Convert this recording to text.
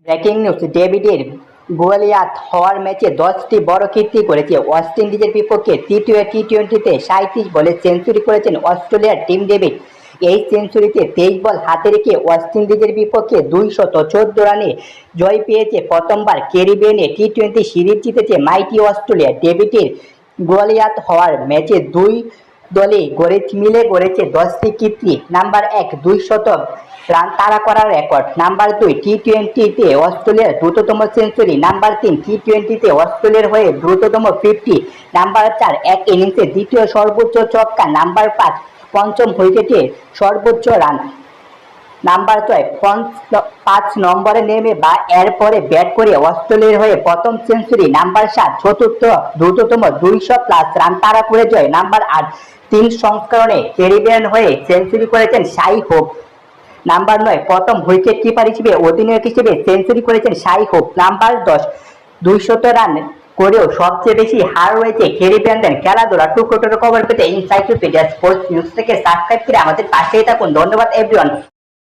Breaking news, ডেভিডের গোলিয়াত হওয়ার ম্যাচে 10টি বড় কীর্তি করেছে ওয়েস্ট ইন্ডিজের বিপক্ষে তৃতীয় টি-20তে 37 বলে সেঞ্চুরি করেছেন অস্ট্রেলিয়ার টিম ডেভিড। এই সেঞ্চুরিতে 23 বল হাতে রেখে ওয়েস্ট ইন্ডিজের বিপক্ষে 214 রানে জয় পেয়েছে প্রথমবার ক্যারিবিয়ানে টি-20 সিরিজ জিতেছে মাইটি অস্ট্রেলিয়া। ডেভিডের গোলিয়াত হওয়ার ম্যাচে দুই দলে মিলে গড়েছে 10টি কীর্তি। নাম্বার 1, 200 রান তাড়া করার রেকর্ড। নাম্বার 2, টি-20তে অস্ট্রেলিয়ার দ্রুততম সেঞ্চুরি। নাম্বার 3, টি-20তে অস্ট্রেলিয়ার হয়ে দ্রুততম 50। নাম্বার 4, এক ইনিংসে দ্বিতীয় সর্বোচ্চ ছক্কা। নাম্বার 5, পঞ্চম উইকেটে সর্বোচ্চ রান। নাম্বার 5 নম্বরে নেমে বা এরপরে ব্যাট করে অস্ট্রেলিয়ার হয়ে প্রথম সেঞ্চুরি। নাম্বার 7, চতুর্থ দ্রুততম 200+ রান তাড়া করে জয়। নাম্বার 8, 3 সংস্করণে ক্যারিবিয়ান হয়ে সেঞ্চুরি করেছেন শাই হোপ। নাম্বার 9, প্রথম উইকেট কিপার হিসেবে অধিনায়ক হিসেবে সেঞ্চুরি করেছেন শাই হোপ। নাম্বার 10, 200 রান করেও সবচেয়ে বেশি হার রয়েছে ক্যারিবিয়ানদের। খেলাধুলা টুকরো খবর পেতে ইনসাইক্লোপিডিয়া স্পোর্টস নিউজ থেকে সাবস্ক্রাইব করে আমাদের পাশেই থাকুন। ধন্যবাদ এভরিওয়ান।